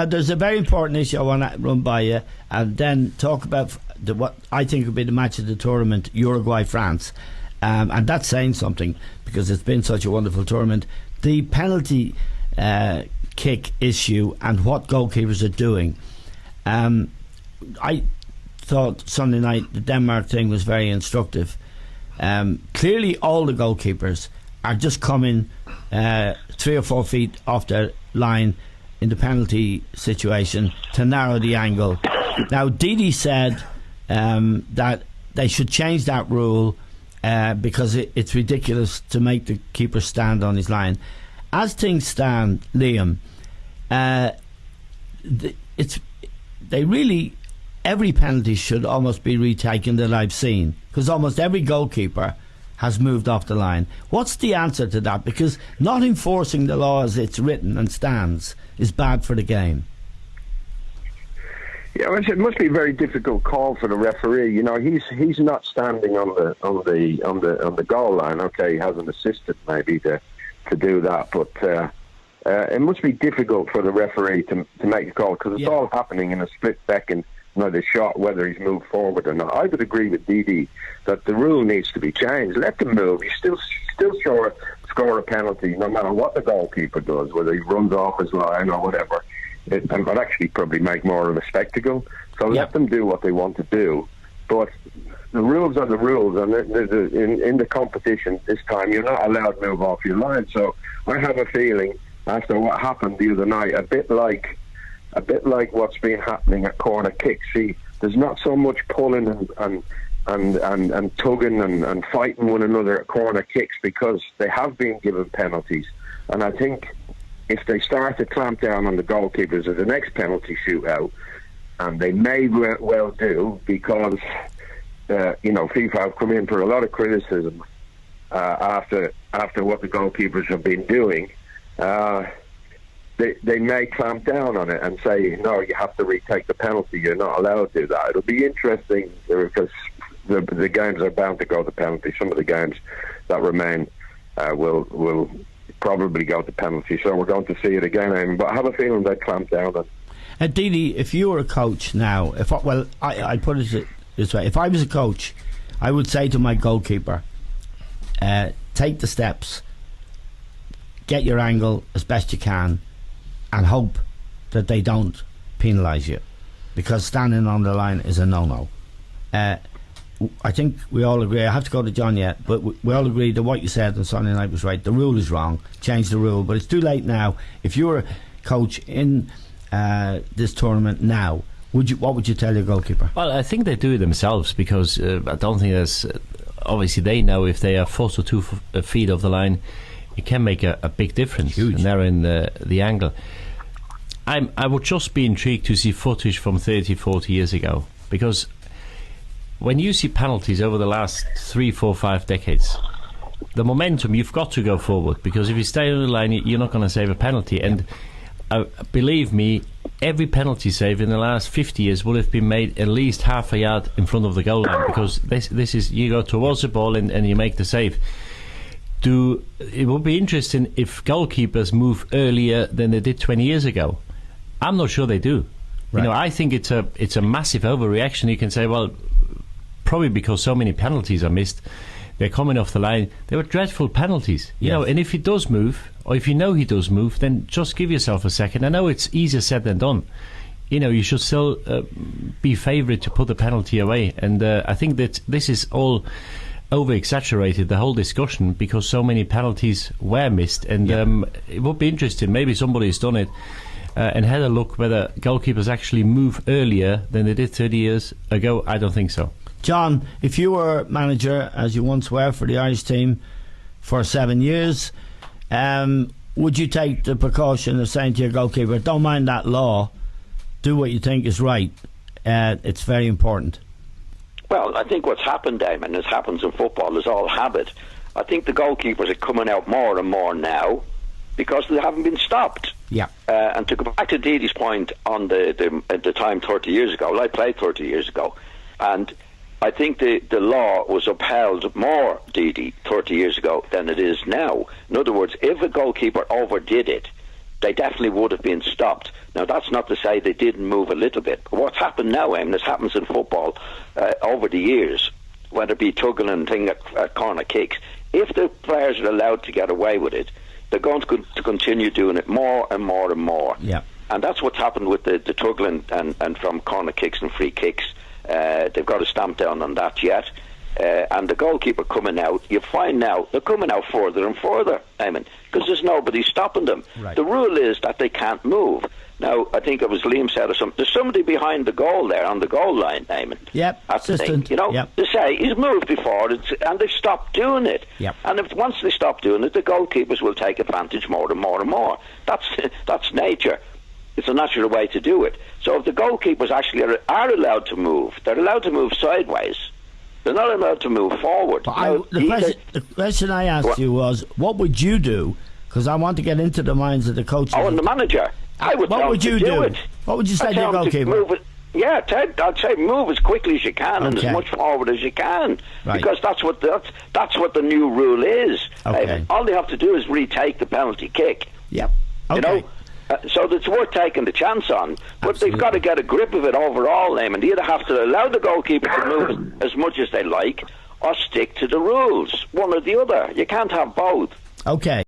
Now, there's a very important issue I want to run by you, and then talk about what I think will be the match of the tournament, Uruguay-France. And that's saying something, because it's been such a wonderful tournament. The penalty kick issue and what goalkeepers are doing. I thought Sunday night the Denmark thing was very instructive. Clearly all the goalkeepers are just coming 3 or 4 feet off their line in the penalty situation to narrow the angle. Now Didi said that they should change that rule because it's ridiculous to make the keeper stand on his line. As things stand, Liam, every penalty should almost be retaken that I've seen, because almost every goalkeeper has moved off the line. What's the answer to that? Because not enforcing the law as it's written and stands is bad for the game. Yeah, well, it must be a very difficult call for the referee. You know, he's not standing on the goal line. Okay, he has an assistant maybe to do that, but it must be difficult for the referee to make a call, because it's all happening in a split second. You know, the shot, whether he's moved forward or not. I would agree with Didi that the rule needs to be changed. Let them move. You still score a penalty, no matter what the goalkeeper does, whether he runs off his line or whatever. It would actually probably make more of a spectacle. So let them do what they want to do. But the rules are the rules, and in the competition this time, you're not allowed to move off your line. So I have a feeling, after what happened the other night, a bit like what's been happening at corner kicks. See, there's not so much pulling and tugging and fighting one another at corner kicks, because they have been given penalties. And I think if they start to clamp down on the goalkeepers at the next penalty shootout, and they may well do, because FIFA have come in for a lot of criticism after what the goalkeepers have been doing. They may clamp down on it and say, no, you have to retake the penalty, you're not allowed to do that. It'll be interesting, because the games are bound to go to penalty. Some of the games that remain will probably go to penalty, so we're going to see it again, Eamon. But I have a feeling they clamp down on it. Didi, if you were a coach now, I put it this way: if I was a coach, I would say to my goalkeeper, take the steps, get your angle as best you can, and hope that they don't penalise you, because standing on the line is a no-no. I think we all agree, I have to go to John yet, but we all agree that what you said on Sunday night was right. The rule is wrong. Change the rule. But it's too late now. If you were a coach in this tournament now, what would you tell your goalkeeper? Well, I think they do it themselves, because I don't think there's... obviously they know if they are 4 to 2 feet off the line, it can make a big difference. Huge. And they're in the angle. I would just be intrigued to see footage from 30, 40 years ago, because when you see penalties over the last 3, 4, 5 decades, the momentum, you've got to go forward, because if you stay on the line, you're not going to save a penalty. And believe me, every penalty save in the last 50 years would have been made at least half a yard in front of the goal line, because this is, you go towards the ball and you make the save. It would be interesting if goalkeepers move earlier than they did 20 years ago. I'm not sure they do. Right. You know, I think it's a massive overreaction. You can say, well, probably because so many penalties are missed, they're coming off the line. They were dreadful penalties, you know. And if he does move, or if you know he does move, then just give yourself a second. I know it's easier said than done. You know, you should still be favoured to put the penalty away. And I think that this is all over-exaggerated, the whole discussion, because so many penalties were missed. And it would be interesting, maybe somebody's done it and had a look whether goalkeepers actually move earlier than they did 30 years ago. I don't think so. John, if you were manager, as you once were, for the Irish team for 7 years, would you take the precaution of saying to your goalkeeper, don't mind that law, do what you think is right? It's very important. Well, I think what's happened, Damon, as happens in football, is all habit. I think the goalkeepers are coming out more and more now because they haven't been stopped. Yeah. And to go back to Didi's point on the time 30 years ago, well, I played 30 years ago, and I think the law was upheld more, Didi, 30 years ago than it is now. In other words, if a goalkeeper overdid it, they definitely would have been stopped. Now, that's not to say they didn't move a little bit. But what's happened now, and this happens in football over the years, whether it be tugging and thing at corner kicks, if the players are allowed to get away with it, they're going to continue doing it more and more and more. Yeah. And that's what's happened with the tugging and from corner kicks and free kicks. They've got to stamp down on that yet. And the goalkeeper coming out, you find now they're coming out further and further, Eamon, because there's nobody stopping them. Right. The rule is that they can't move. Now, I think it was Liam said or something. There's somebody behind the goal there on the goal line, Eamon. Yep, That's the thing. assistant. You know, Yep. to say he's moved before, and they've stopped doing it. Yep. And once they stop doing it, the goalkeepers will take advantage more and more and more. That's nature. It's a natural way to do it. So if the goalkeepers actually are allowed to move, they're allowed to move sideways. They're not allowed to move forward. But the question I asked you was, what would you do? Because I want to get into the minds of the coaches. Oh, and the manager. I would what tell would him you to do? it. What would you say I'd to your tell him to goalkeeper? move it. Yeah, I'd say move as quickly as you can and Okay. as much forward as you can, Right. because that's what the new rule is. Okay. All they have to do is retake the penalty kick. Yep. Okay. You know, so it's worth taking the chance on. But Absolutely. they've got to get a grip of it overall, and they either have to allow the goalkeeper to move as much as they like, or stick to the rules. One or the other. You can't have both. Okay.